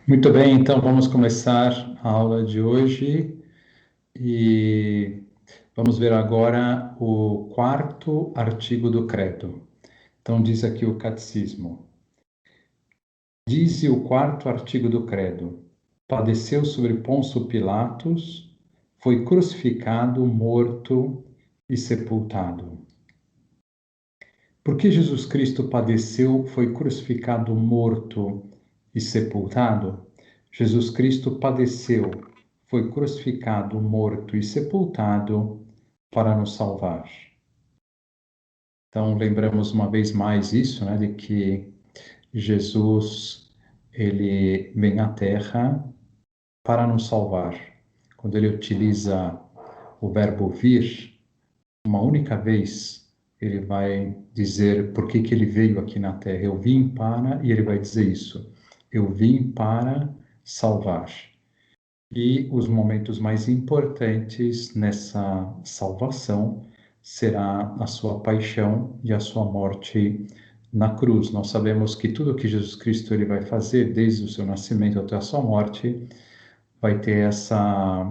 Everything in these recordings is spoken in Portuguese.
Muito bem, então vamos começar a aula de hoje e vamos ver agora o quarto artigo do Credo. Então, diz aqui o Catecismo. Dize o quarto artigo do Credo: padeceu sobre Pôncio Pilatos, foi crucificado, morto e sepultado. Por que Jesus Cristo padeceu, foi crucificado, morto e sepultado? Jesus Cristo padeceu, foi crucificado, morto e sepultado para nos salvar. Então, lembramos uma vez mais isso, né, de que Jesus, ele vem à Terra para nos salvar. Quando ele utiliza o verbo vir, uma única vez, ele vai dizer por que ele veio aqui na Terra. Eu vim para, e ele vai dizer isso. Eu vim para salvar. E os momentos mais importantes nessa salvação será a sua paixão e a sua morte na cruz. Nós sabemos que tudo que Jesus Cristo ele vai fazer, desde o seu nascimento até a sua morte, vai ter essa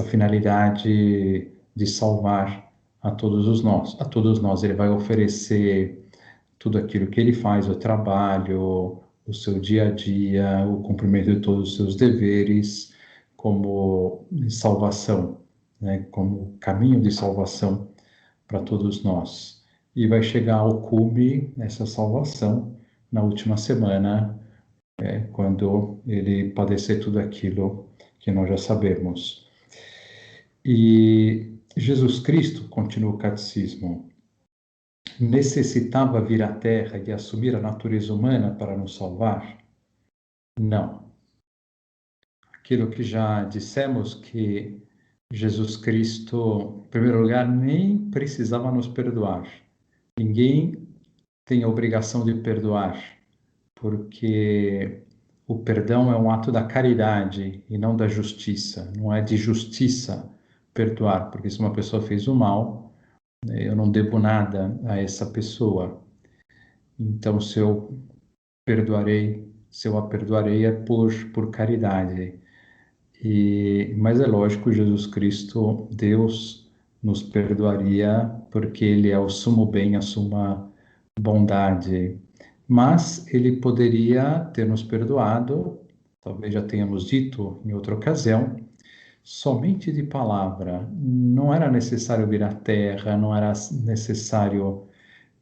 finalidade de salvar a todos nós. A todos nós, ele vai oferecer tudo aquilo que ele faz, o trabalho, o seu dia a dia, o cumprimento de todos os seus deveres, como salvação, né? Como caminho de salvação para todos nós. E vai chegar ao cume nessa salvação na última semana, quando ele padecer tudo aquilo que nós já sabemos. E Jesus Cristo, continua o catecismo, necessitava vir à Terra e assumir a natureza humana para nos salvar? Não. Aquilo que já dissemos, que Jesus Cristo, em primeiro lugar, nem precisava nos perdoar. Ninguém tem a obrigação de perdoar, porque o perdão é um ato da caridade e não da justiça. Não é de justiça perdoar, porque se uma pessoa fez o mal, eu não devo nada a essa pessoa. Então, se eu a perdoarei é por caridade. Mas é lógico, Jesus Cristo, Deus, nos perdoaria porque Ele é o sumo bem, a suma bondade. Mas Ele poderia ter nos perdoado, talvez já tenhamos dito em outra ocasião, somente de palavra. Não era necessário vir à terra, não era necessário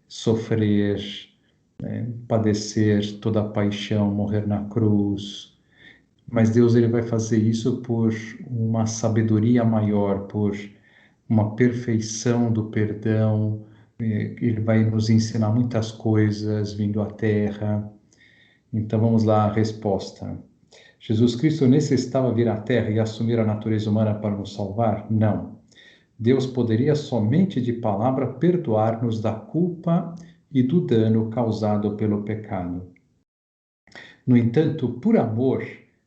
sofrer, padecer toda a paixão, morrer na cruz. Mas Deus ele vai fazer isso por uma sabedoria maior, por uma perfeição do perdão. Ele vai nos ensinar muitas coisas vindo à Terra. Então vamos lá a resposta. Jesus Cristo necessitava vir à Terra e assumir a natureza humana para nos salvar? Não. Deus poderia somente de palavra perdoar-nos da culpa e do dano causado pelo pecado. No entanto, por amor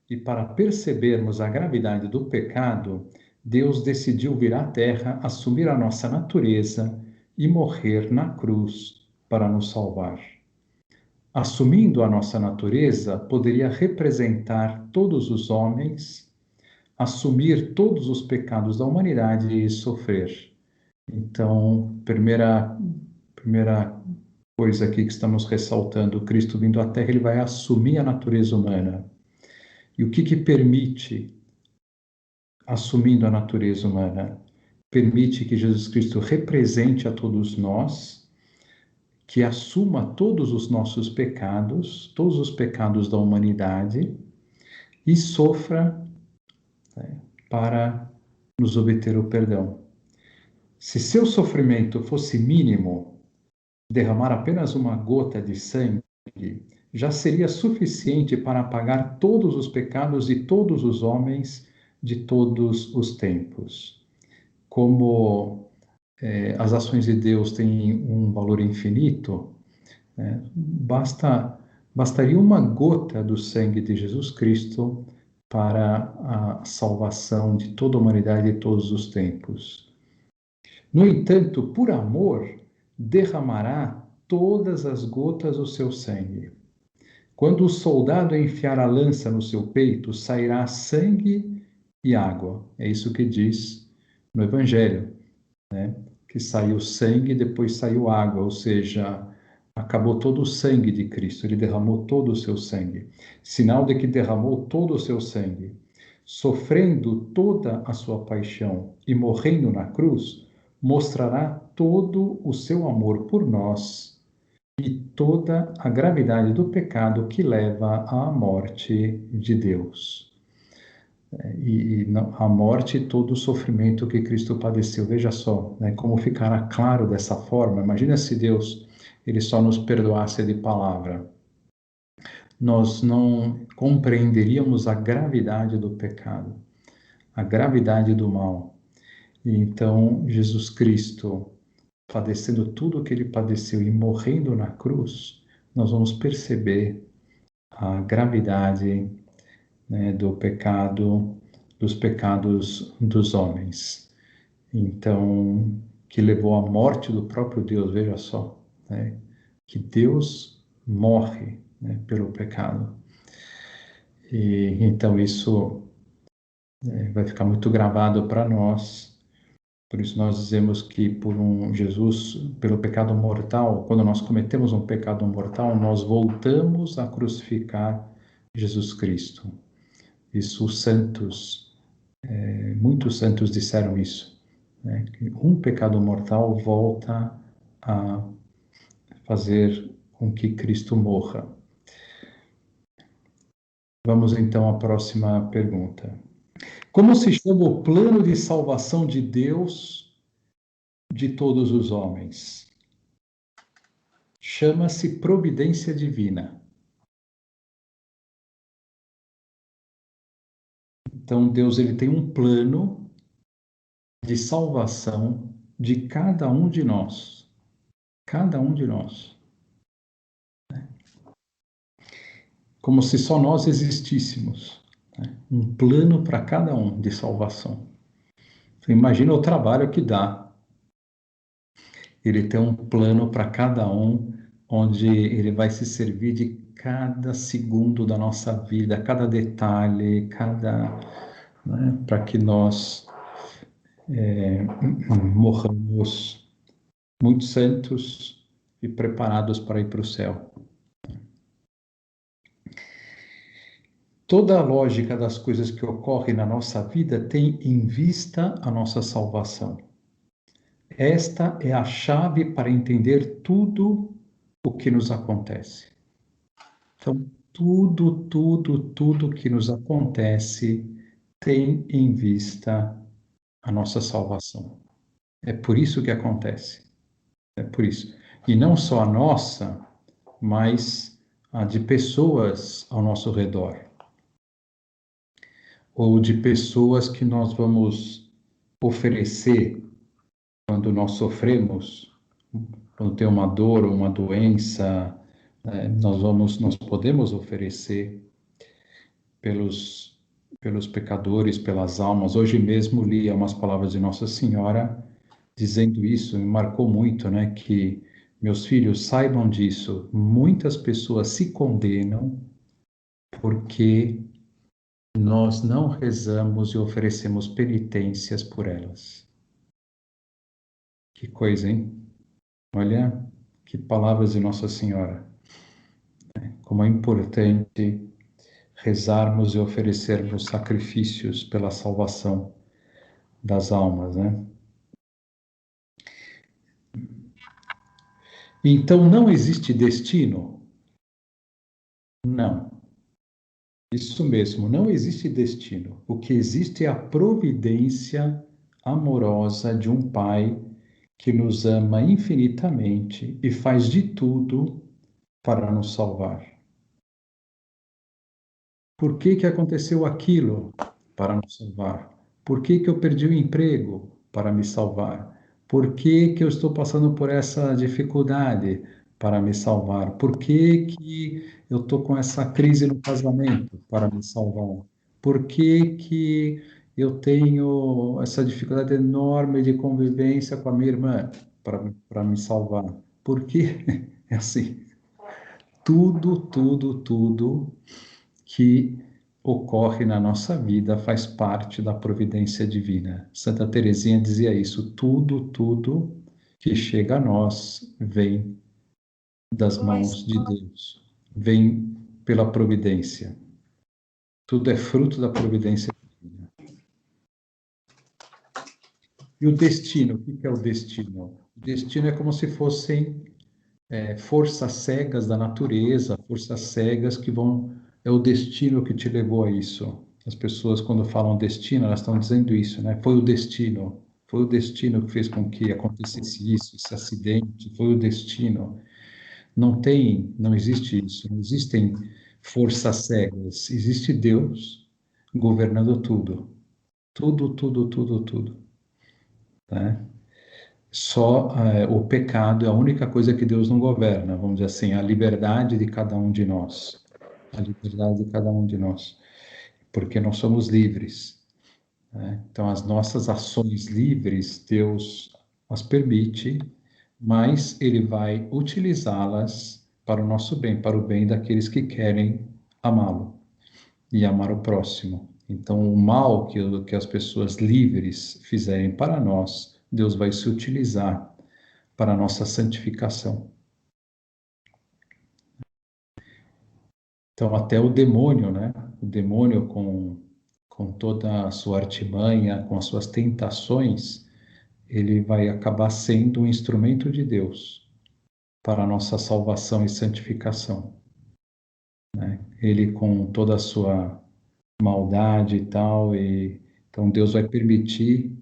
e para percebermos a gravidade do pecado, Deus decidiu vir à Terra, assumir a nossa natureza e morrer na cruz para nos salvar. Assumindo a nossa natureza, poderia representar todos os homens, assumir todos os pecados da humanidade e sofrer. Então, primeira coisa aqui que estamos ressaltando, Cristo vindo à Terra, ele vai assumir a natureza humana. E o que permite, assumindo a natureza humana, permite que Jesus Cristo represente a todos nós, que assuma todos os nossos pecados, todos os pecados da humanidade, e sofra, né, para nos obter o perdão. Se seu sofrimento fosse mínimo, derramar apenas uma gota de sangue já seria suficiente para apagar todos os pecados de todos os homens de todos os tempos. Como as ações de Deus têm um valor infinito, bastaria uma gota do sangue de Jesus Cristo para a salvação de toda a humanidade de todos os tempos. No entanto, por amor, derramará todas as gotas do seu sangue. Quando o soldado enfiar a lança no seu peito, sairá sangue e água. É isso que diz no Evangelho, né? Que saiu sangue e depois saiu água, ou seja, acabou todo o sangue de Cristo, ele derramou todo o seu sangue. Sinal de que derramou todo o seu sangue, sofrendo toda a sua paixão e morrendo na cruz, mostrará todo o seu amor por nós e toda a gravidade do pecado que leva à morte de Deus. A morte e todo o sofrimento que Cristo padeceu. Veja só, né, como ficará claro dessa forma. Imagina se Deus ele só nos perdoasse de palavra. Nós não compreenderíamos a gravidade do pecado, a gravidade do mal. E então, Jesus Cristo, padecendo tudo o que ele padeceu e morrendo na cruz, nós vamos perceber a gravidade, né, do pecado, dos pecados dos homens. Então, que levou à morte do próprio Deus, veja só, né, que Deus morre, né, pelo pecado. E então isso vai ficar muito gravado para nós. Por isso nós dizemos que por Jesus, pelo pecado mortal, quando nós cometemos um pecado mortal, nós voltamos a crucificar Jesus Cristo. Isso os santos, muitos santos disseram isso, né? Que um pecado mortal volta a fazer com que Cristo morra. Vamos então à próxima pergunta. Como se chama o plano de salvação de Deus de todos os homens? Chama-se providência divina. Então Deus ele tem um plano de salvação de cada um de nós. Cada um de nós. Como se só nós existíssemos, né? Um plano para cada um de salvação. Então, imagina o trabalho que dá. Ele tem um plano para cada um, onde ele vai se servir de cada segundo da nossa vida, cada detalhe, né, para que nós morramos muito santos e preparados para ir para o céu. Toda a lógica das coisas que ocorrem na nossa vida tem em vista a nossa salvação. Esta é a chave para entender tudo o que nos acontece. Então, tudo que nos acontece tem em vista a nossa salvação. É por isso que acontece. É por isso. E não só a nossa, mas a de pessoas ao nosso redor. Ou de pessoas que nós vamos oferecer quando nós sofremos, quando tem uma dor ou uma doença, nós podemos oferecer pelos pecadores, pelas almas. Hoje mesmo li umas palavras de Nossa Senhora dizendo isso, me marcou muito, né? Que meus filhos saibam disso. Muitas pessoas se condenam porque nós não rezamos e oferecemos penitências por elas. Que coisa, hein? Olha que palavras de Nossa Senhora. Como é importante rezarmos e oferecermos sacrifícios pela salvação das almas, né? Então, não existe destino? Não. Isso mesmo, não existe destino. O que existe é a providência amorosa de um Pai que nos ama infinitamente e faz de tudo para nos salvar. Por que que aconteceu aquilo? Para nos salvar. Por que que eu perdi o emprego? Para me salvar. Por que que eu estou passando por essa dificuldade? Para me salvar. Por que que eu estou com essa crise no casamento? Para me salvar. Por que que eu tenho essa dificuldade enorme de convivência com a minha irmã? Para me salvar. Por que? É assim. tudo que ocorre na nossa vida faz parte da providência divina. Santa Teresinha dizia isso: tudo que chega a nós vem das mãos de Deus, vem pela providência. Tudo é fruto da providência divina. E o destino, o que é o destino? O destino é como se fossem forças cegas da natureza, forças cegas que vão. É o destino que te levou a isso. As pessoas, quando falam destino, elas estão dizendo isso, né? Foi o destino que fez com que acontecesse isso, esse acidente, foi o destino. Não existe isso, não existem forças cegas, existe Deus governando tudo. Tudo. Né? Só o pecado é a única coisa que Deus não governa, vamos dizer assim, a liberdade de cada um de nós. A liberdade de cada um de nós. Porque nós somos livres. Né? Então, as nossas ações livres, Deus as permite, mas Ele vai utilizá-las para o nosso bem, para o bem daqueles que querem amá-lo e amar o próximo. Então, o mal que as pessoas livres fizerem para nós, Deus vai se utilizar para a nossa santificação. Então, até o demônio, né? O demônio com toda a sua artimanha, com as suas tentações, ele vai acabar sendo um instrumento de Deus para a nossa salvação e santificação. Né? Ele com toda a sua maldade e tal, então Deus vai permitir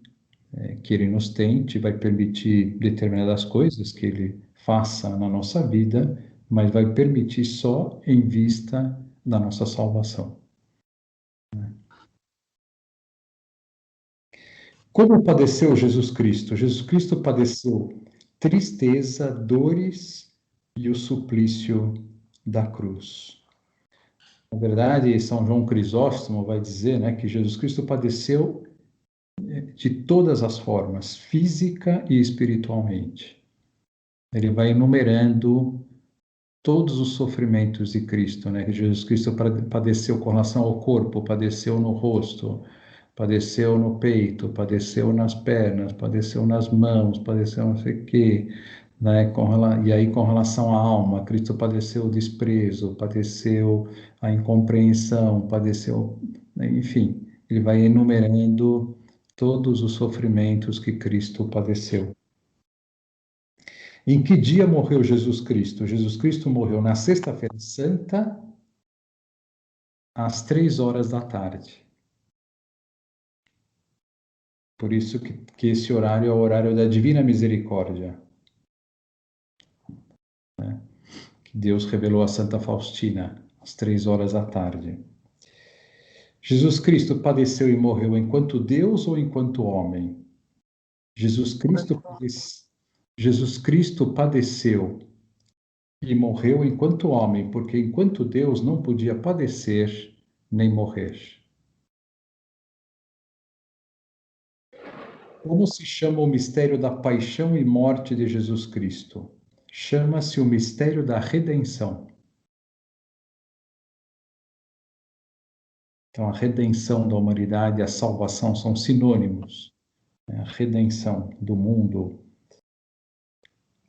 que ele nos tente, vai permitir determinadas coisas que ele faça na nossa vida, mas vai permitir só em vista da nossa salvação. Como padeceu Jesus Cristo? Jesus Cristo padeceu tristeza, dores e o suplício da cruz. Na verdade, São João Crisóstomo vai dizer, né, que Jesus Cristo padeceu de todas as formas, física e espiritualmente. Ele vai enumerando todos os sofrimentos de Cristo, né? Que Jesus Cristo padeceu com relação ao corpo, padeceu no rosto, padeceu no peito, padeceu nas pernas, padeceu nas mãos, padeceu não sei o quê, né? E aí com relação à alma, Cristo padeceu o desprezo, padeceu a incompreensão, padeceu, né? Enfim, ele vai enumerando todos os sofrimentos que Cristo padeceu. Em que dia morreu Jesus Cristo? Jesus Cristo morreu na Sexta-feira Santa, às 3 horas da tarde. Por isso que esse horário é o horário da Divina Misericórdia, né? Que Deus revelou a Santa Faustina, às 3 horas da tarde. Jesus Cristo padeceu e morreu enquanto Deus ou enquanto homem? Jesus Cristo padeceu e morreu enquanto homem, porque enquanto Deus não podia padecer nem morrer. Como se chama o mistério da paixão e morte de Jesus Cristo? Chama-se o mistério da redenção. Então, a redenção da humanidade e a salvação são sinônimos. A redenção do mundo.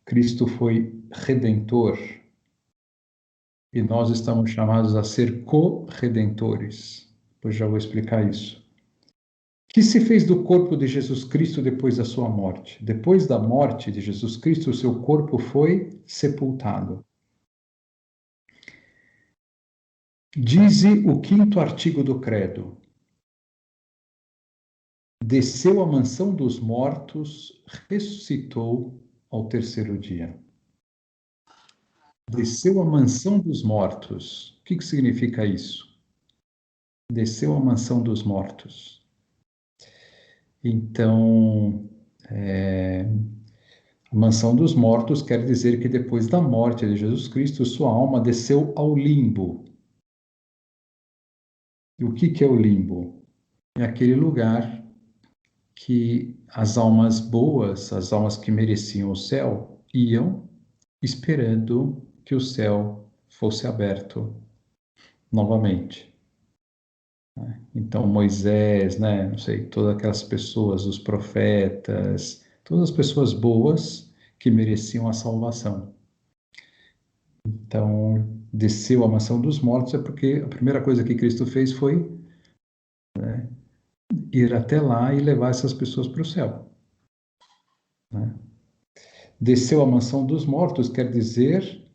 Cristo foi redentor e nós estamos chamados a ser co-redentores. Depois já vou explicar isso. O que se fez do corpo de Jesus Cristo depois da sua morte? Depois da morte de Jesus Cristo, o seu corpo foi sepultado. Dize o quinto artigo do credo. Desceu à mansão dos mortos, ressuscitou ao terceiro dia. Desceu à mansão dos mortos. O que significa isso? Desceu à mansão dos mortos. Então, a mansão dos mortos quer dizer que depois da morte de Jesus Cristo, sua alma desceu ao limbo. E o que é o limbo? É aquele lugar que as almas boas, as almas que mereciam o céu, iam esperando que o céu fosse aberto novamente. Então Moisés, né, não sei, todas aquelas pessoas, os profetas, todas as pessoas boas que mereciam a salvação. Então, desceu à mansão dos mortos é porque a primeira coisa que Cristo fez foi ir até lá e levar essas pessoas para o céu, né? Desceu à mansão dos mortos quer dizer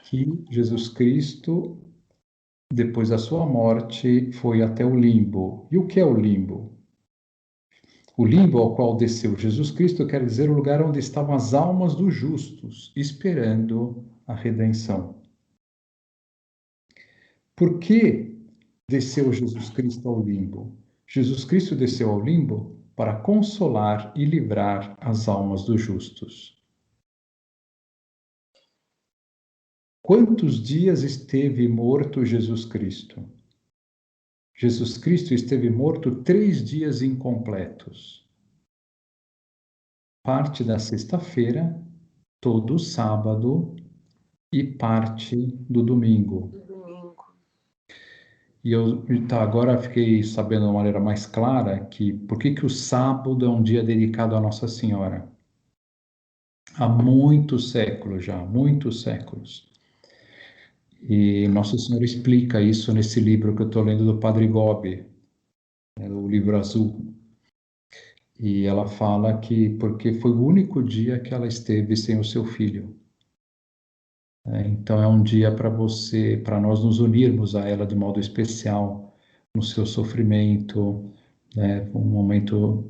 que Jesus Cristo, depois da sua morte, foi até o limbo. E o que é o limbo? O limbo ao qual desceu Jesus Cristo quer dizer o lugar onde estavam as almas dos justos, esperando a redenção. Por que desceu Jesus Cristo ao limbo? Jesus Cristo desceu ao limbo para consolar e livrar as almas dos justos. Quantos dias esteve morto Jesus Cristo? Jesus Cristo esteve morto 3 dias incompletos. Parte da sexta-feira, todo o sábado e parte do domingo. E eu agora fiquei sabendo de uma maneira mais clara que por que o sábado é um dia dedicado a Nossa Senhora. Há muitos séculos já, muitos séculos. E Nossa Senhora explica isso nesse livro que eu estou lendo do Padre Gobi, o livro azul. E ela fala que porque foi o único dia que ela esteve sem o seu filho. Então é um dia para nós nos unirmos a ela de modo especial no seu sofrimento, né? Um momento,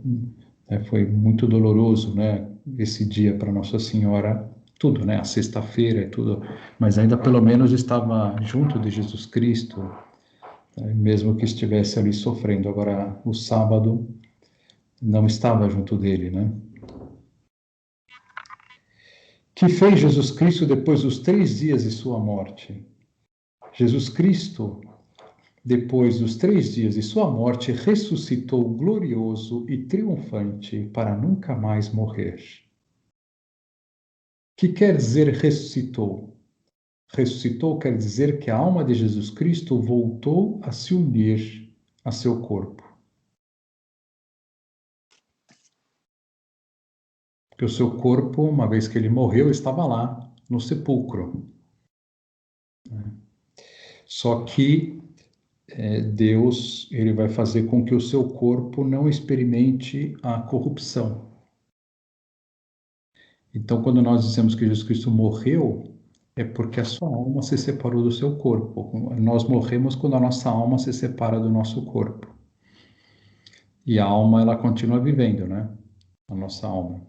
foi muito doloroso, né? Esse dia para Nossa Senhora, tudo, né? A sexta-feira e tudo, mas ainda pelo menos estava junto de Jesus Cristo, né? Mesmo que estivesse ali sofrendo. Agora, o sábado não estava junto dele, né? Que fez Jesus Cristo depois dos 3 dias de sua morte? Jesus Cristo, depois dos 3 dias de sua morte, ressuscitou glorioso e triunfante para nunca mais morrer. Que quer dizer ressuscitou? Ressuscitou quer dizer que a alma de Jesus Cristo voltou a se unir a seu corpo. Porque o seu corpo, uma vez que ele morreu, estava lá, no sepulcro. Só que Deus, ele vai fazer com que o seu corpo não experimente a corrupção. Então, quando nós dizemos que Jesus Cristo morreu, é porque a sua alma se separou do seu corpo. Nós morremos quando a nossa alma se separa do nosso corpo. E a alma, ela continua vivendo, né? A nossa alma.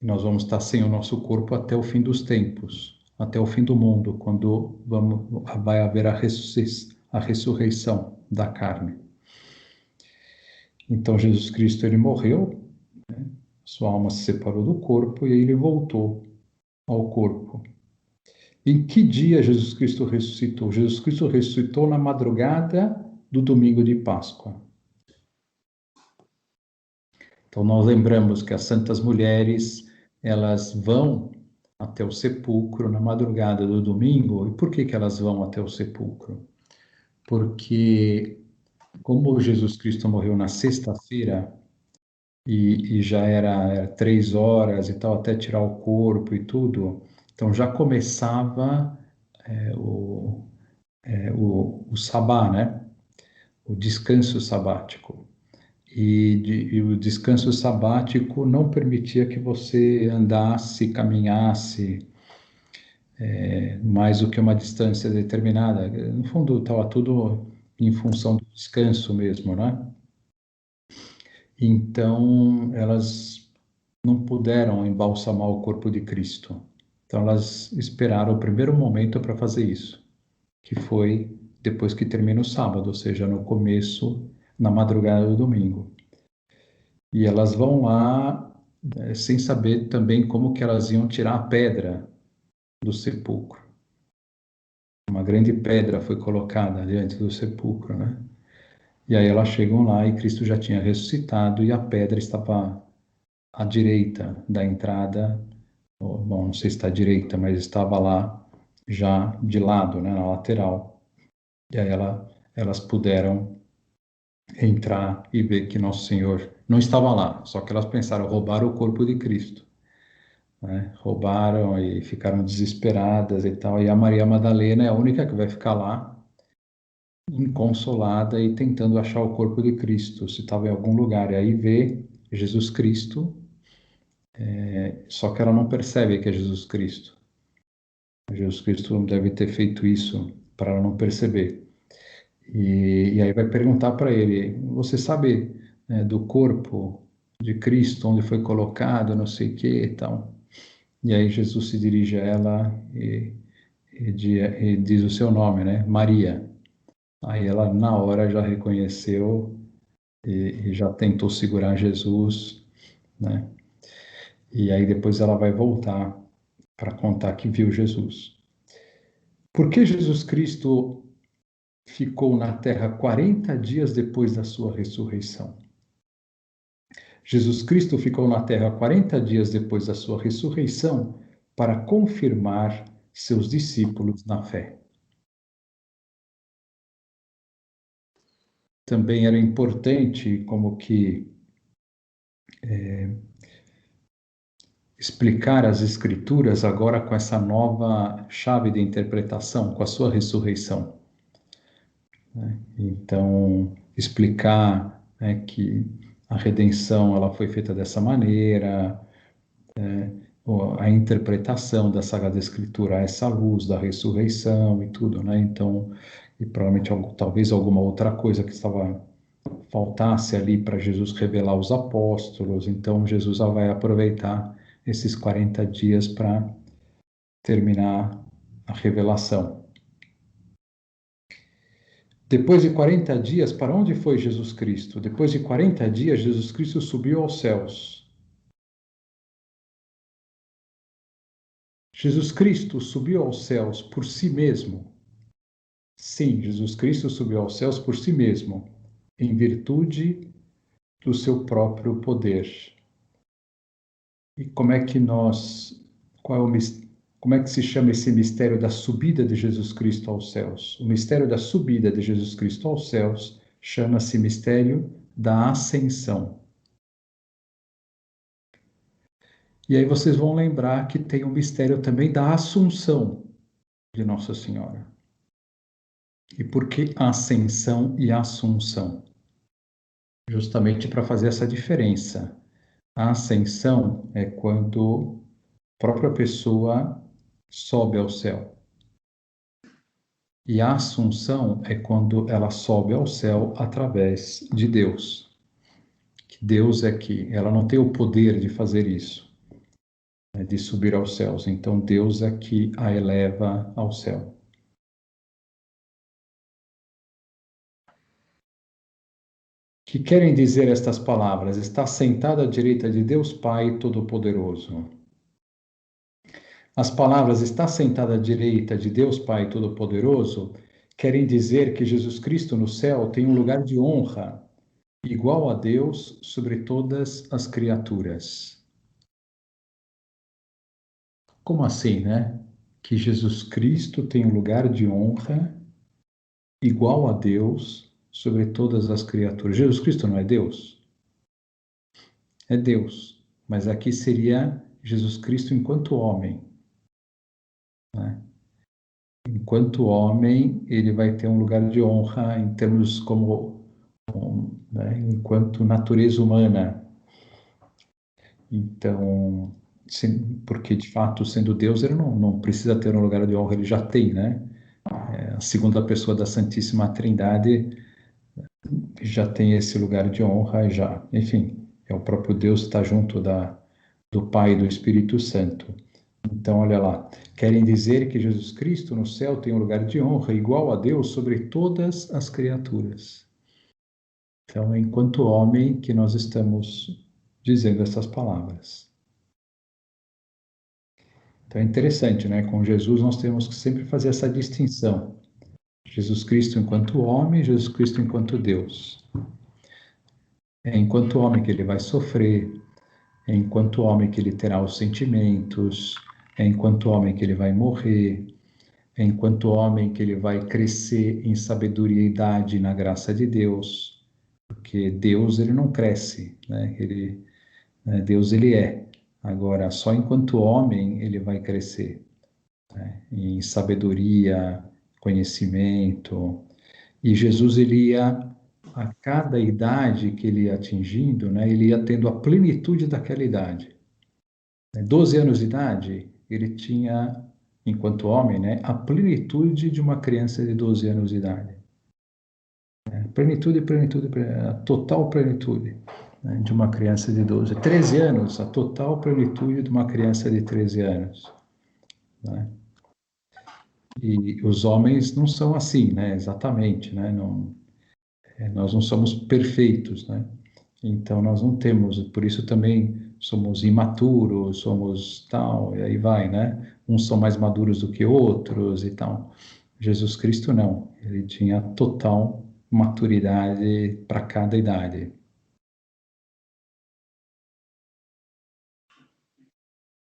E nós vamos estar sem o nosso corpo até o fim dos tempos, até o fim do mundo, quando vai haver a ressurreição da carne. Então, Jesus Cristo, ele morreu, né? Sua alma se separou do corpo e aí ele voltou ao corpo. Em que dia Jesus Cristo ressuscitou? Jesus Cristo ressuscitou na madrugada do domingo de Páscoa. Então, nós lembramos que as santas mulheres, elas vão até o sepulcro na madrugada do domingo. E por que elas vão até o sepulcro? Porque, como Jesus Cristo morreu na sexta-feira, e já era 3 horas e tal, até tirar o corpo e tudo, então já começava o sabá, né? O descanso sabático. E o descanso sabático não permitia que você andasse, caminhasse mais do que uma distância determinada. No fundo, estava tudo em função do descanso mesmo, né? Então, elas não puderam embalsamar o corpo de Cristo. Então, elas esperaram o primeiro momento para fazer isso, que foi depois que termina o sábado, ou seja, no começo, na madrugada do domingo. E elas vão lá, sem saber também como que elas iam tirar a pedra do sepulcro. Uma grande pedra foi colocada diante do sepulcro, né? E aí elas chegam lá e Cristo já tinha ressuscitado e a pedra estava à direita da entrada. Bom, não sei se está à direita, mas estava lá já de lado, né, na lateral. E aí elas puderam entrar e ver que Nosso Senhor não estava lá, só que elas pensaram, roubaram o corpo de Cristo, né? Roubaram e ficaram desesperadas e tal. E a Maria Madalena é a única que vai ficar lá, inconsolada e tentando achar o corpo de Cristo, se estava em algum lugar. E aí vê Jesus Cristo, só que ela não percebe que é Jesus Cristo. Jesus Cristo deve ter feito isso para ela não perceber. E aí vai perguntar para ele: você sabe, né, do corpo de Cristo, onde foi colocado, não sei o que e tal. E aí Jesus se dirige a ela e diz o seu nome, né? Maria. Aí ela, na hora, já reconheceu e já tentou segurar Jesus, né? E aí depois ela vai voltar para contar que viu Jesus. Por que Jesus Cristo ficou na terra 40 dias depois da sua ressurreição? Jesus Cristo ficou na terra 40 dias depois da sua ressurreição para confirmar seus discípulos na fé. Também era importante como que explicar as escrituras agora com essa nova chave de interpretação, com a sua ressurreição, né? Então, explicar, né, que a redenção ela foi feita dessa maneira, a interpretação da Sagrada Escritura a essa luz da ressurreição e tudo, né? Então, e provavelmente talvez alguma outra coisa que estava faltasse ali para Jesus revelar aos apóstolos. Então, Jesus vai aproveitar esses 40 dias para terminar a revelação. Depois de 40 dias, para onde foi Jesus Cristo? Depois de 40 dias, Jesus Cristo subiu aos céus. Jesus Cristo subiu aos céus por si mesmo. Sim, Jesus Cristo subiu aos céus por si mesmo, em virtude do seu próprio poder. E como é que como é que se chama esse mistério da subida de Jesus Cristo aos céus? O mistério da subida de Jesus Cristo aos céus chama-se mistério da ascensão. E aí vocês vão lembrar que tem o mistério também da assunção de Nossa Senhora. E por que ascensão e assunção? Justamente para fazer essa diferença. A ascensão é quando a própria pessoa sobe ao céu. E a assunção é quando ela sobe ao céu através de Deus. Que Deus é que ela não tem o poder de fazer isso, né, de subir aos céus. Então Deus é que a eleva ao céu. Que querem dizer estas palavras? Está sentado à direita de Deus Pai Todo-Poderoso. As palavras está sentado à direita de Deus Pai Todo-Poderoso querem dizer que Jesus Cristo no céu tem um lugar de honra igual a Deus sobre todas as criaturas. Como assim, né? Que Jesus Cristo tem um lugar de honra igual a Deus sobre todas as criaturas. Jesus Cristo não é Deus? É Deus. Mas aqui seria Jesus Cristo enquanto homem, né? Enquanto homem, ele vai ter um lugar de honra em termos como, né, enquanto natureza humana. Então, porque de fato, sendo Deus, ele não precisa ter um lugar de honra, ele já tem, né? A segunda pessoa da Santíssima Trindade já tem esse lugar de honra, já, enfim, é o próprio Deus que está junto do Pai e do Espírito Santo. Então, olha lá, querem dizer que Jesus Cristo no céu tem um lugar de honra igual a Deus sobre todas as criaturas. Então, enquanto homem, que nós estamos dizendo essas palavras. Então, é interessante, né? Com Jesus, nós temos que sempre fazer essa distinção. Jesus Cristo enquanto homem, Jesus Cristo enquanto Deus. É enquanto homem que ele vai sofrer, é enquanto homem que ele terá os sentimentos, é enquanto homem que ele vai morrer, é enquanto homem que ele vai crescer em sabedoria e idade na graça de Deus, porque Deus ele não cresce, né? Deus ele é. Agora, só enquanto homem ele vai crescer, né? Em sabedoria, conhecimento. E Jesus ele ia a cada idade que ele ia atingindo, né? Ele ia tendo a plenitude daquela idade. 12 anos de idade, ele tinha, enquanto homem, né, a plenitude de uma criança de 12 anos de idade. Plenitude, plenitude, a total plenitude, né, de uma criança de 12. 13 anos, a total plenitude de uma criança de 13 anos. Né? E os homens não são assim, né? Exatamente, né? Não, nós não somos perfeitos, né? Então nós não temos, por isso também somos imaturos, somos tal, e aí vai, né? Uns são mais maduros do que outros e tal. Jesus Cristo não, ele tinha total maturidade para cada idade.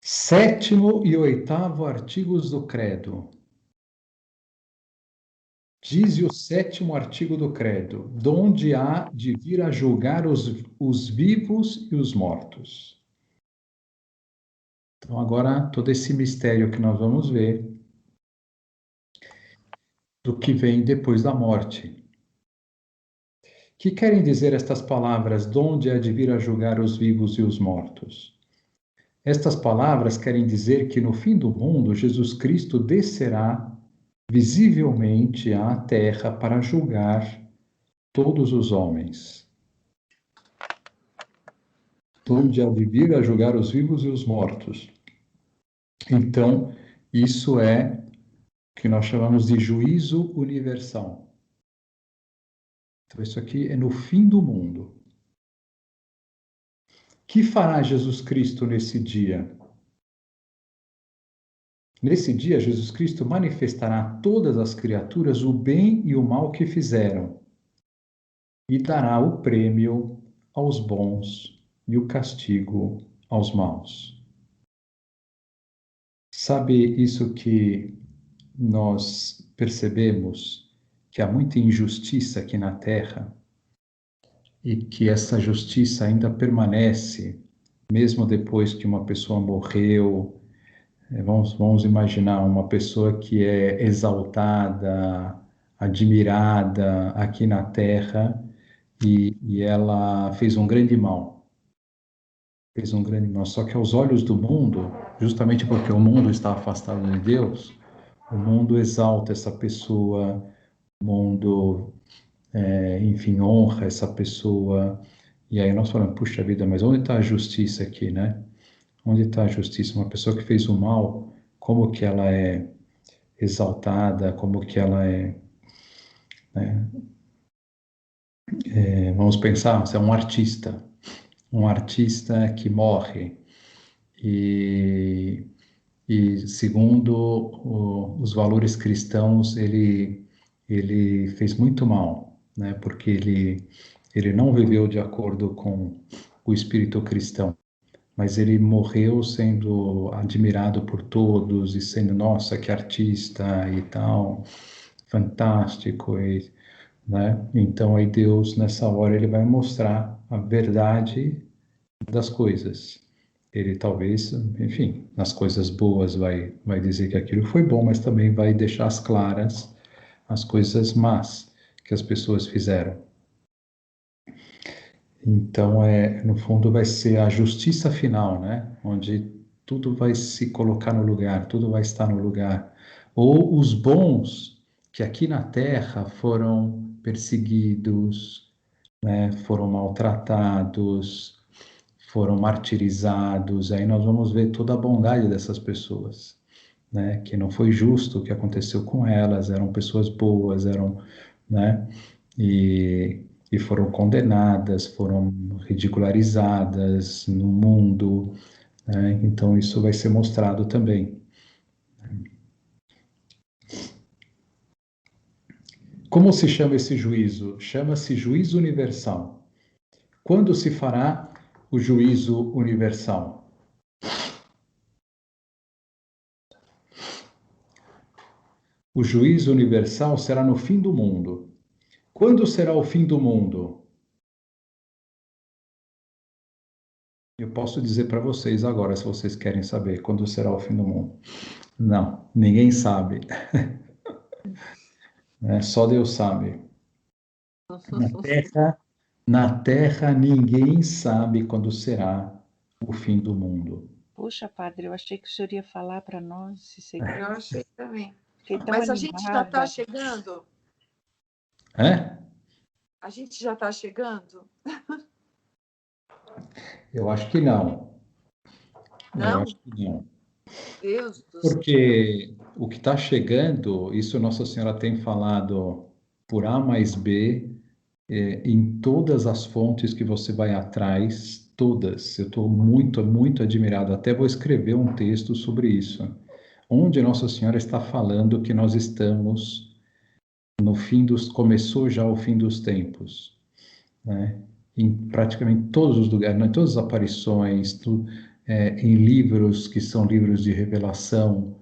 Sétimo e oitavo artigos do Credo. Diz o sétimo artigo do Credo, donde há de vir a julgar os vivos e os mortos. Então, agora, todo esse mistério que nós vamos ver do que vem depois da morte. Que querem dizer estas palavras, donde há de vir a julgar os vivos e os mortos? Estas palavras querem dizer que no fim do mundo, Jesus Cristo descerá visivelmente à terra para julgar todos os homens. Donde há de vir a julgar os vivos e os mortos. Então, isso é o que nós chamamos de juízo universal. Então, isso aqui é no fim do mundo. Que fará Jesus Cristo nesse dia? Nesse dia, Jesus Cristo manifestará a todas as criaturas o bem e o mal que fizeram, e dará o prêmio aos bons e o castigo aos maus. Sabe isso que nós percebemos, que há muita injustiça aqui na Terra e que essa justiça ainda permanece, mesmo depois que uma pessoa morreu. Vamos imaginar uma pessoa que é exaltada, admirada aqui na Terra e ela fez um grande mal. Fez um grande mal. Só que aos olhos do mundo, justamente porque o mundo está afastado de Deus, o mundo exalta essa pessoa, o mundo, enfim, honra essa pessoa. E aí nós falamos, puxa vida, mas onde está a justiça aqui, né? Onde está a justiça? Uma pessoa que fez o mal, como que ela é exaltada, como que ela é, né? Vamos pensar, você é um artista que morre e, e segundo os valores cristãos, ele fez muito mal, né? Porque ele não viveu de acordo com o espírito cristão. Mas ele morreu sendo admirado por todos e sendo, nossa, que artista e tal, fantástico, né? Então aí Deus, nessa hora, ele vai mostrar a verdade das coisas. Ele talvez, enfim, nas coisas boas vai dizer que aquilo foi bom, mas também vai deixar as claras as coisas más que as pessoas fizeram. Então, no fundo, vai ser a justiça final, né? Onde tudo vai se colocar no lugar, tudo vai estar no lugar. Ou os bons que aqui na Terra foram perseguidos, né? Foram maltratados, foram martirizados. Aí nós vamos ver toda a bondade dessas pessoas, né? Que não foi justo o que aconteceu com elas, eram pessoas boas, eram, né? E foram condenadas, foram ridicularizadas no mundo, né? Então isso vai ser mostrado também. Como se chama esse juízo? Chama-se juízo universal. Quando se fará o juízo universal? O juízo universal será no fim do mundo. Quando será o fim do mundo? Eu posso dizer para vocês agora, se vocês querem saber quando será o fim do mundo. Não, ninguém sabe. Só Deus sabe. Na Terra, na Terra, ninguém sabe quando será o fim do mundo. Puxa, padre, eu achei que o senhor ia falar para nós esse segredo. Eu achei também. Fiquei tão Mas animada. a gente já está chegando? É? A gente já está chegando? Eu acho que não. Não? Eu acho que não. Deus do céu. Porque o que está chegando, isso Nossa Senhora tem falado por A mais B, em todas as fontes que você vai atrás, todas. Eu estou muito, muito admirado. Até vou escrever um texto sobre isso, onde Nossa Senhora está falando que nós estamos no fim dos, começou já o fim dos tempos, né? Em praticamente todos os lugares, em todas as aparições, em livros que são livros de revelação,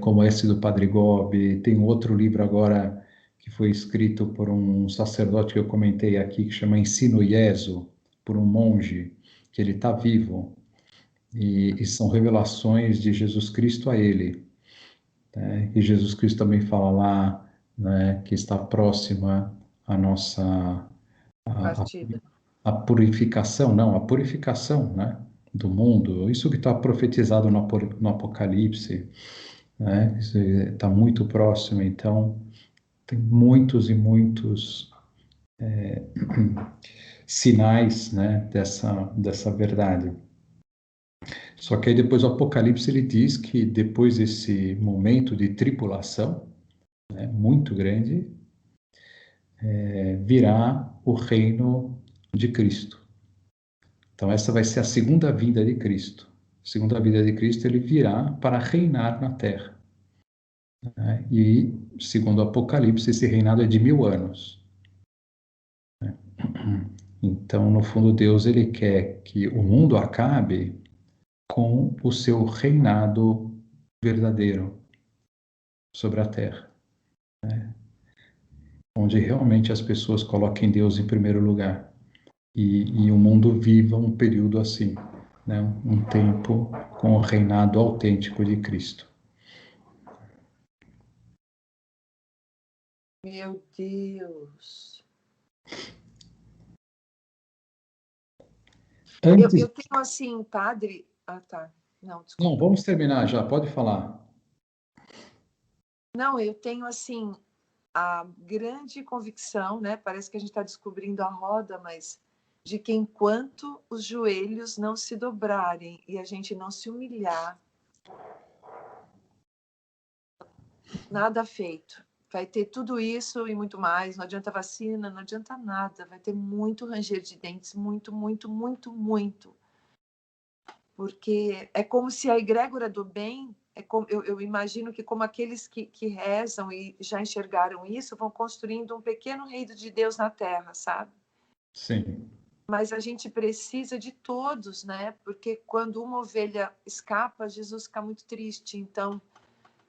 como esse do Padre Gobi. Tem outro livro agora que foi escrito por um sacerdote que eu comentei aqui, que chama Ensino Ieso, por um monge, que ele está vivo, e são revelações de Jesus Cristo a ele. Né? E Jesus Cristo também fala lá, né, que está próxima a nossa Partida. a purificação, não, a purificação, né, do mundo. Isso que está profetizado no Apocalipse, né? Isso está muito próximo. Então, tem muitos e muitos sinais, né, dessa verdade. Só que aí depois o Apocalipse ele diz que depois desse momento de tribulação, né, muito grande, virá o reino de Cristo. Então essa vai ser a segunda vinda de Cristo. A segunda vinda de Cristo ele virá para reinar na Terra. Né? E segundo o Apocalipse esse reinado é de 1000 anos. Então, no fundo, Deus ele quer que o mundo acabe com o seu reinado verdadeiro sobre a Terra, né? Onde realmente as pessoas coloquem Deus em primeiro lugar e o mundo viva um período assim, né? Um tempo com o reinado autêntico de Cristo. Meu Deus. Antes... Eu tenho assim, padre... Ah, tá. Não, Não, desculpa. vamos terminar já, pode falar. Não, eu tenho assim a grande convicção, né? Parece que a gente está descobrindo a roda, mas de que enquanto os joelhos não se dobrarem e a gente não se humilhar, nada feito. Vai ter tudo isso e muito mais. Não adianta vacina, não adianta nada. Vai ter muito ranger de dentes, muito, muito, muito, muito. Porque é como se a egrégora do bem, eu imagino que como aqueles que rezam e já enxergaram isso, vão construindo um pequeno reino de Deus na Terra, sabe? Sim. Mas a gente precisa de todos, né? Porque quando uma ovelha escapa, Jesus fica muito triste. Então,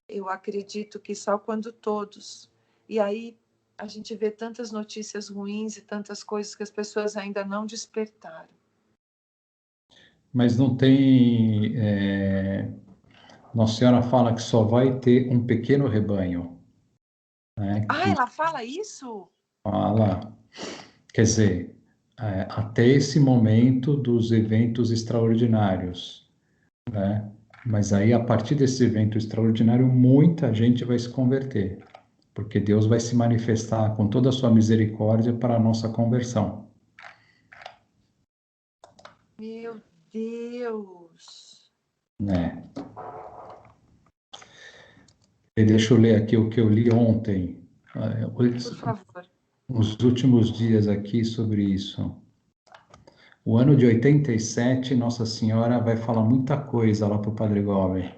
eu acredito que só quando todos. E aí a gente vê tantas notícias ruins e tantas coisas que as pessoas ainda não despertaram. Mas não tem... Nossa Senhora fala que só vai ter um pequeno rebanho, né? Ah, Que ela fala isso? fala... Quer dizer, até esse momento dos eventos extraordinários, né? Mas aí, a partir desse evento extraordinário, muita gente vai se converter, porque Deus vai se manifestar com toda a sua misericórdia para a nossa conversão. Meu Deus! Né? E deixa eu ler aqui o que eu li ontem, Por favor. nos últimos dias aqui sobre isso. O ano de 87, Nossa Senhora vai falar muita coisa lá para o Padre Gobi.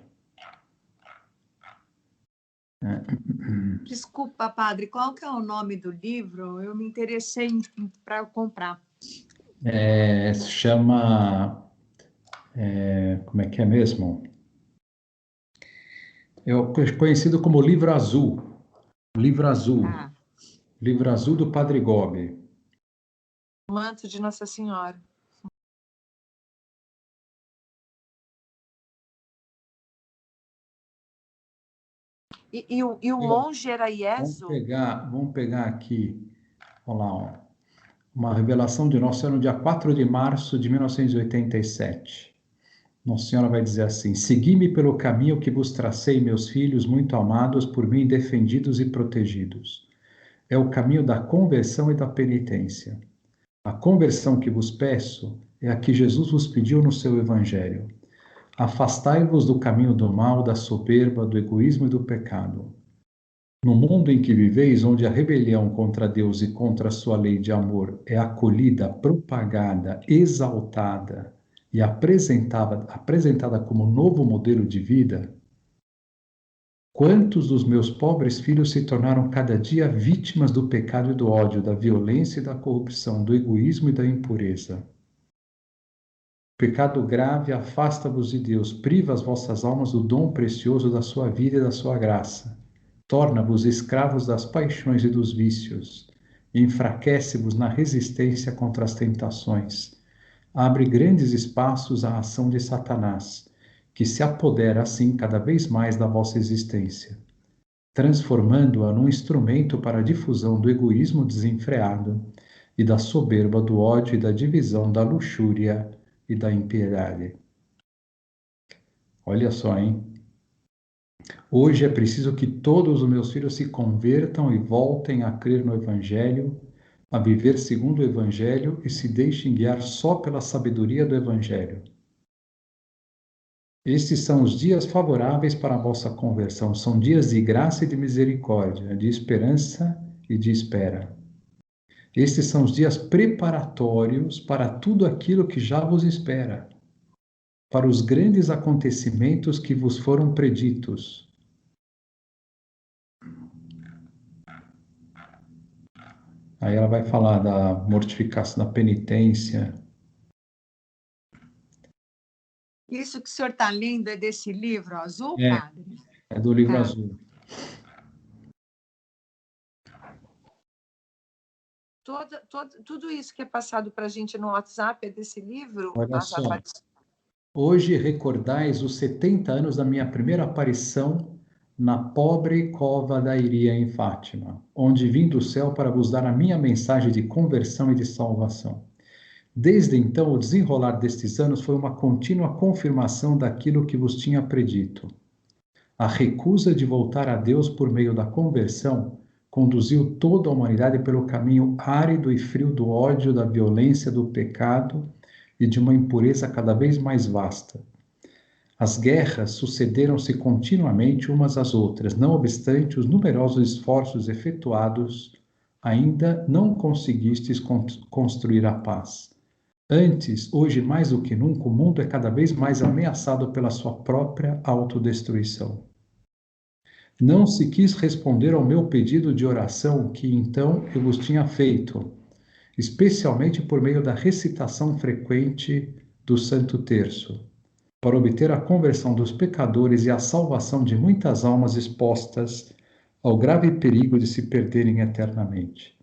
Desculpa, padre, qual que é o nome do livro? Eu me interessei para comprar. Se chama... como é que é mesmo? É conhecido como Livro Azul. Livro azul. Ah, Livro azul do Padre Gobi. Manto de Nossa Senhora. E o monge era Ieso? Vamos pegar aqui, olha lá, ó, uma revelação de Nossa Senhora no dia 4 de março de 1987. Nossa Senhora vai dizer assim: segui-me pelo caminho que vos tracei, meus filhos muito amados, por mim defendidos e protegidos. É o caminho da conversão e da penitência. A conversão que vos peço é a que Jesus vos pediu no seu Evangelho. Afastai-vos do caminho do mal, da soberba, do egoísmo e do pecado. No mundo em que viveis, onde a rebelião contra Deus e contra a sua lei de amor é acolhida, propagada, exaltada e apresentada como novo modelo de vida, quantos dos meus pobres filhos se tornaram cada dia vítimas do pecado e do ódio, da violência e da corrupção, do egoísmo e da impureza? Pecado grave afasta-vos de Deus, priva as vossas almas do dom precioso da sua vida e da sua graça. Torna-vos escravos das paixões e dos vícios. Enfraquece-vos na resistência contra as tentações. Abre grandes espaços à ação de Satanás, que se apodera assim cada vez mais da vossa existência, transformando-a num instrumento para a difusão do egoísmo desenfreado e da soberba, do ódio e da divisão, da luxúria e da impiedade. Olha só, hein? Hoje é preciso que todos os meus filhos se convertam e voltem a crer no Evangelho, a viver segundo o Evangelho e se deixem guiar só pela sabedoria do Evangelho. Estes são os dias favoráveis para a vossa conversão, são dias de graça e de misericórdia, de esperança e de espera. Estes são os dias preparatórios para tudo aquilo que já vos espera, para os grandes acontecimentos que vos foram preditos. Aí ela vai falar da mortificação, da penitência. isso que o senhor está lendo é desse livro azul, É, padre? é do livro Tá. azul. Tudo isso que é passado para a gente no WhatsApp é desse livro? Olha só. Hoje recordais os 70 anos da minha primeira aparição na pobre cova da Iria em Fátima, onde vim do céu para vos dar a minha mensagem de conversão e de salvação. Desde então, o desenrolar destes anos foi uma contínua confirmação daquilo que vos tinha predito. A recusa de voltar a Deus por meio da conversão conduziu toda a humanidade pelo caminho árido e frio do ódio, da violência, do pecado e de uma impureza cada vez mais vasta. As guerras sucederam-se continuamente umas às outras, não obstante os numerosos esforços efetuados, ainda não conseguistes construir a paz. Antes, hoje mais do que nunca, o mundo é cada vez mais ameaçado pela sua própria autodestruição. Não se quis responder ao meu pedido de oração que então eu vos tinha feito, especialmente por meio da recitação frequente do Santo Terço, para obter a conversão dos pecadores e a salvação de muitas almas expostas ao grave perigo de se perderem eternamente.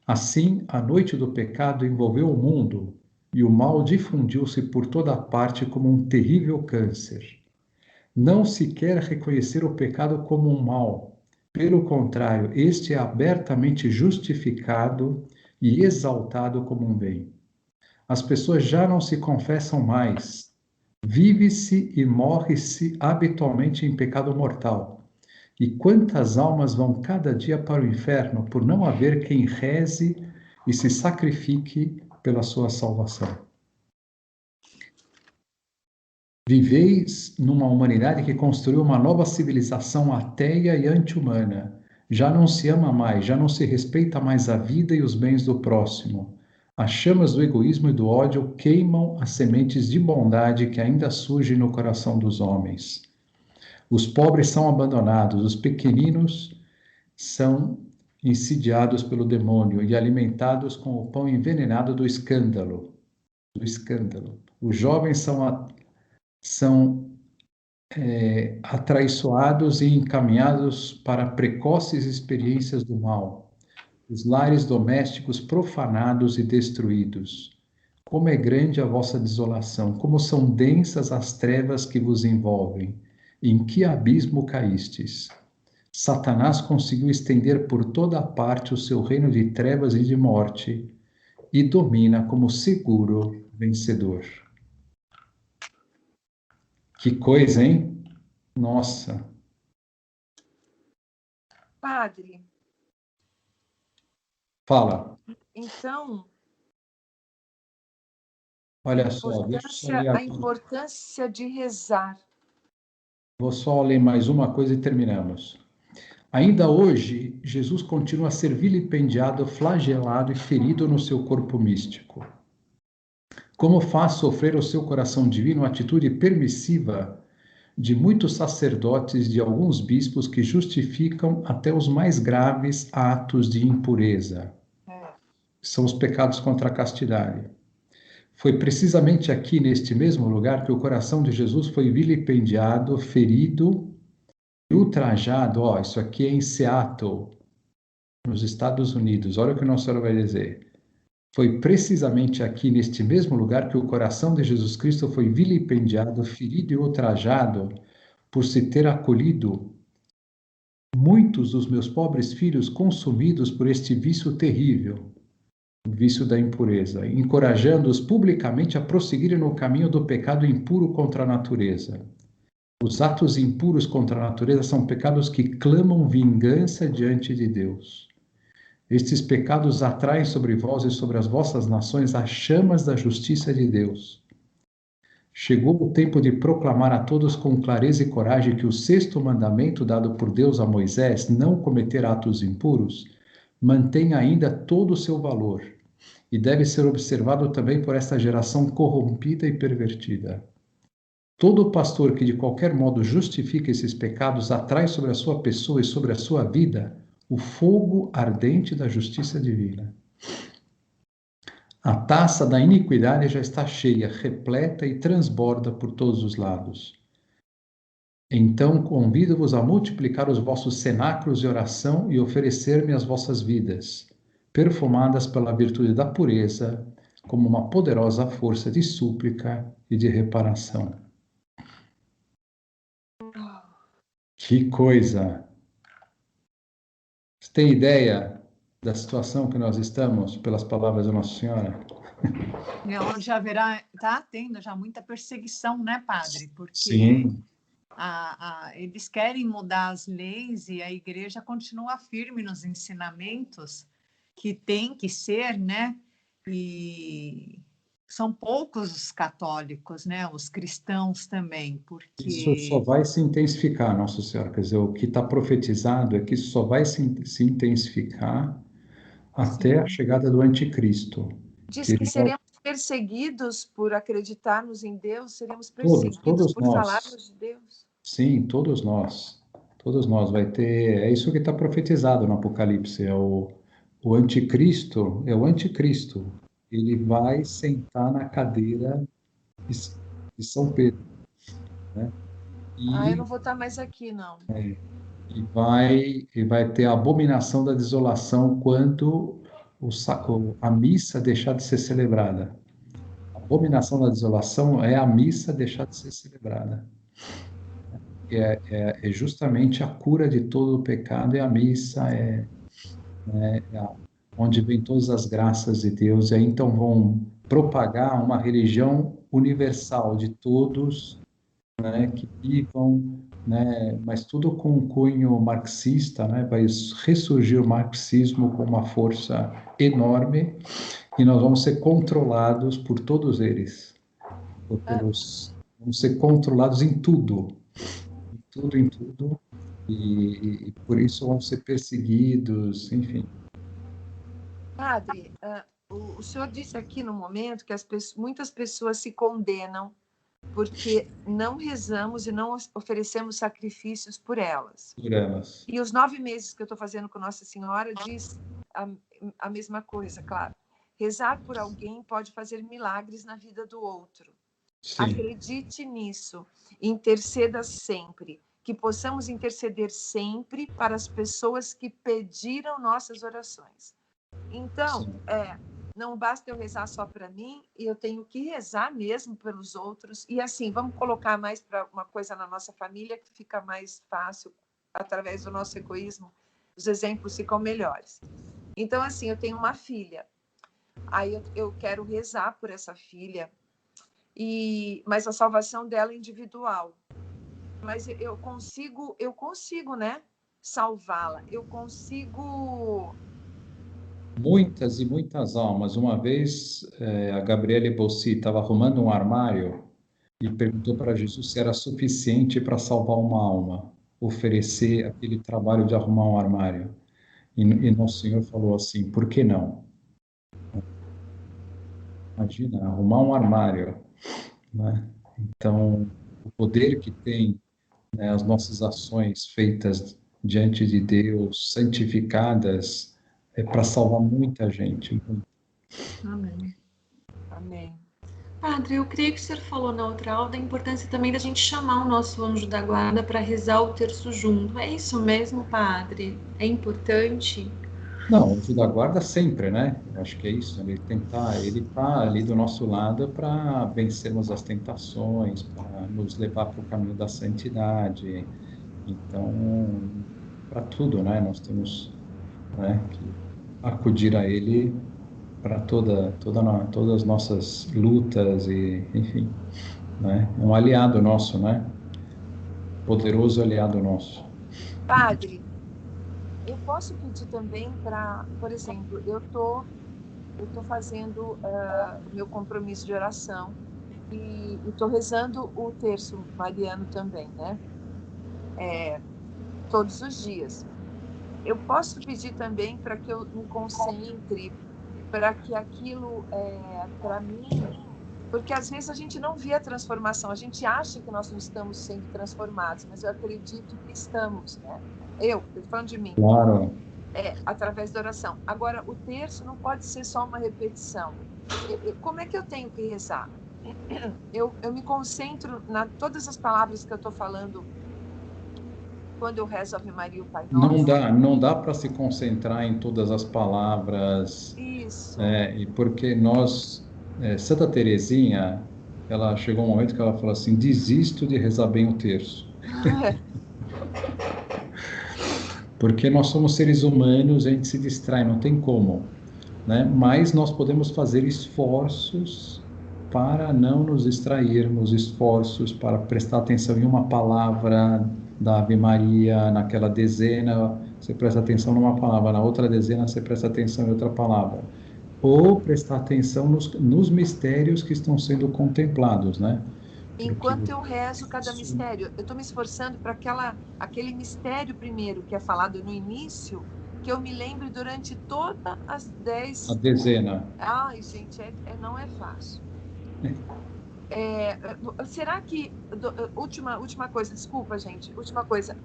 Assim, a noite do pecado envolveu o mundo e o mal difundiu-se por toda a parte como um terrível câncer. Não se quer reconhecer o pecado como um mal. Pelo contrário, este é abertamente justificado e exaltado como um bem. As pessoas já não se confessam mais. Vive-se e morre-se habitualmente em pecado mortal. E quantas almas vão cada dia para o inferno por não haver quem reze e se sacrifique pela sua salvação? Viveis numa humanidade que construiu uma nova civilização ateia e anti-humana. Já não se ama mais, já não se respeita mais a vida e os bens do próximo. As chamas do egoísmo e do ódio queimam as sementes de bondade que ainda surgem no coração dos homens. Os pobres são abandonados, os pequeninos são insidiados pelo demônio e alimentados com o pão envenenado do escândalo. Os jovens são atraiçoados e encaminhados para precoces experiências do mal, os lares domésticos profanados e destruídos. Como é grande a vossa desolação, como são densas as trevas que vos envolvem. Em que abismo caístes? Satanás conseguiu estender por toda a parte o seu reino de trevas e de morte e domina como seguro vencedor. Que coisa, hein? Nossa. Padre, Fala. então, Olha só, deixa eu só ler a importância de rezar. Vou só ler mais uma coisa e terminamos. Ainda hoje, Jesus continua a ser vilipendiado, flagelado e ferido no seu corpo místico. Como faz sofrer o seu coração divino a atitude permissiva de muitos sacerdotes, de alguns bispos que justificam até os mais graves atos de impureza. São os pecados contra a castidade. Foi precisamente aqui, neste mesmo lugar, que o coração de Jesus foi vilipendiado, ferido e ultrajado. Ó, isso aqui é em Seattle, nos Estados Unidos. Olha o que Nossa Senhora vai dizer. Foi precisamente aqui, neste mesmo lugar, que o coração de Jesus Cristo foi vilipendiado, ferido e ultrajado por se ter acolhido muitos dos meus pobres filhos consumidos por este vício terrível, o vício da impureza, encorajando-os publicamente a prosseguirem no caminho do pecado impuro contra a natureza. Os atos impuros contra a natureza são pecados que clamam vingança diante de Deus. Estes pecados atraem sobre vós e sobre as vossas nações as chamas da justiça de Deus. Chegou o tempo de proclamar a todos com clareza e coragem que o sexto mandamento dado por Deus a Moisés, não cometer atos impuros, mantém ainda todo o seu valor e deve ser observado também por esta geração corrompida e pervertida. Todo pastor que de qualquer modo justifica esses pecados atrai sobre a sua pessoa e sobre a sua vida o fogo ardente da justiça divina. A taça da iniquidade já está cheia, repleta e transborda por todos os lados. Então convido-vos a multiplicar os vossos cenáculos de oração e oferecer-me as vossas vidas, perfumadas pela virtude da pureza, como uma poderosa força de súplica e de reparação. Que coisa! Você tem ideia da situação que nós estamos pelas palavras da Nossa Senhora? Onde haverá, está tendo já muita perseguição, né, padre? Porque Sim. Eles querem mudar as leis e a igreja continua firme nos ensinamentos que tem que ser, né? E são poucos os católicos, né? Os cristãos também, porque... Isso só vai se intensificar, Nossa Senhora. Quer dizer, o que está profetizado é que isso só vai se intensificar até a chegada do anticristo. Diz que seremos perseguidos por acreditarmos em Deus, seremos perseguidos todos por nós. falarmos de Deus. Sim, todos nós. Todos nós. Vai ter. É isso que está profetizado no Apocalipse. É o anticristo. É o anticristo. Ele vai sentar na cadeira de São Pedro, né? Eu não vou estar mais aqui, não. E vai ter a abominação da desolação quando a missa deixar de ser celebrada. A abominação da desolação é a missa deixar de ser celebrada. É justamente a cura de todo o pecado, é a missa, onde vem todas as graças de Deus, e aí então vão propagar uma religião universal de todos, né, que vivam, né, mas tudo com um cunho marxista, né, vai ressurgir o marxismo com uma força enorme, e nós vamos ser controlados por todos eles, vamos ser controlados em tudo, e por isso vão ser perseguidos, enfim. Padre, o senhor disse aqui no momento que muitas pessoas se condenam porque não rezamos e não oferecemos sacrifícios por elas. Por elas. E os 9 meses que eu estou fazendo com Nossa Senhora diz a mesma coisa, claro. Rezar por alguém pode fazer milagres na vida do outro. Sim, Acredite nisso. Interceda sempre. Que possamos interceder sempre para as pessoas que pediram nossas orações. Então, sim. não basta eu rezar só para mim, e eu tenho que rezar mesmo pelos outros. E assim, vamos colocar mais para uma coisa na nossa família que fica mais fácil através do nosso egoísmo. Os exemplos ficam melhores. Então, assim, eu tenho uma filha. Aí eu quero rezar por essa filha, mas a salvação dela é individual. Mas eu consigo, né? Salvá-la. Eu consigo. Muitas e muitas almas. Uma vez, a Gabriele Bossi estava arrumando um armário e perguntou para Jesus se era suficiente para salvar uma alma, oferecer aquele trabalho de arrumar um armário. E Nosso Senhor falou assim: por que não? Imagina, arrumar um armário, né? Então, o poder que tem, né, as nossas ações feitas diante de Deus, santificadas, é para salvar muita gente. Amém. Amém. Padre, eu creio que o senhor falou na outra aula da importância também da gente chamar o nosso anjo da guarda para rezar o terço junto. É isso mesmo, padre? É importante? Não, o anjo da guarda sempre, né? Eu acho que é isso. Ele tá ali do nosso lado para vencermos as tentações, para nos levar para o caminho da santidade. Então, para tudo, né? Nós temos, né, que acudir a ele para todas as nossas lutas e, enfim, né? É um aliado nosso, né? Poderoso aliado nosso. Padre, eu posso pedir também para, por exemplo, eu tô fazendo o meu compromisso de oração e estou rezando o terço mariano também, né? Todos os dias. Eu posso pedir também para que eu me concentre, para que aquilo, para mim, porque às vezes a gente não vê a transformação, a gente acha que nós não estamos sendo transformados, mas eu acredito que estamos, né? Estou falando de mim, Claro. através da oração. Agora, o terço não pode ser só uma repetição. Como é que eu tenho que rezar? Eu me concentro na todas as palavras que eu estou falando quando eu rezo Ave Maria e o Pai Nosso. Não dá para se concentrar em todas as palavras, Isso. e porque Santa Teresinha, ela chegou um momento que ela falou assim: desisto de rezar bem o terço, porque nós somos seres humanos, a gente se distrai, não tem como, né? Mas nós podemos fazer esforços para não nos distrairmos, esforços para prestar atenção em uma palavra da Ave Maria, naquela dezena, você presta atenção numa palavra, na outra dezena você presta atenção em outra palavra. Ou prestar atenção nos mistérios que estão sendo contemplados, né? Enquanto eu rezo cada mistério, eu estou me esforçando para aquele mistério primeiro que é falado no início, que eu me lembre durante todas as 10. A dezena. Ai, gente, não é fácil. Será que... Última coisa, desculpa, gente. Última coisa.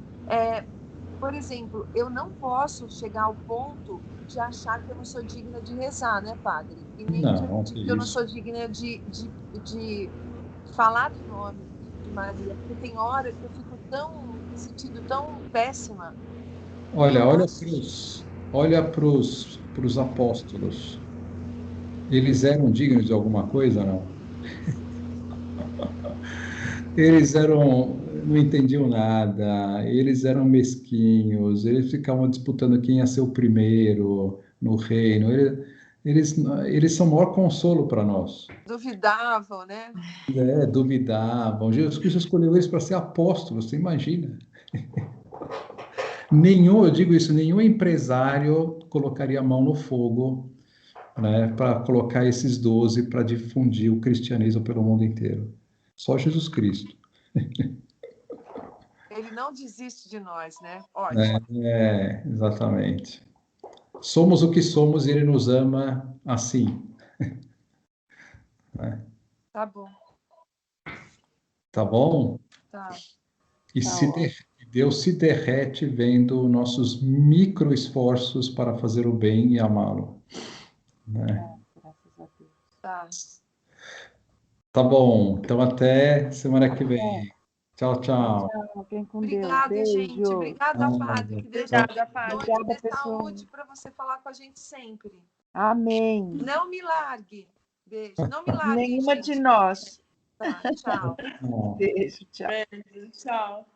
Por exemplo, eu não posso chegar ao ponto de achar que eu não sou digna de rezar, né, padre? E nem que eu não sou digna de falar do nome de Maria, porque tem hora que eu fico me sentindo tão péssima. Olha pros apóstolos. Eles eram dignos de alguma coisa, não? Eles não entendiam nada, eles eram mesquinhos, eles ficavam disputando quem ia ser o primeiro no reino. Eles são o maior consolo para nós. Duvidavam, né? Duvidavam. Jesus Cristo escolheu eles para ser apóstolos, você imagina? Eu digo isso, nenhum empresário colocaria a mão no fogo, né, para colocar esses 12 para difundir o cristianismo pelo mundo inteiro. Só Jesus Cristo. Ele não desiste de nós, né? Ótimo. Exatamente. Somos o que somos e ele nos ama assim. Né? Tá bom. Tá bom? Tá. E Deus se derrete vendo nossos micro esforços para fazer o bem e amá-lo. Né? Graças a Deus. Tá. Tá bom. Então, até semana que Tá bom. vem. Tchau, tchau. Tchau, fiquem com Deus. Obrigada, gente. Beijo. Obrigada, Padre. Que Deus te Obrigada, abençoe, Padre. que Obrigada, dê pessoal. saúde para você falar com a gente sempre. Amém. Não me largue. Beijo. Não me largue, Nenhuma gente. de nós. Tá, tchau. Tchau. Beijo, tchau. Beijo, tchau.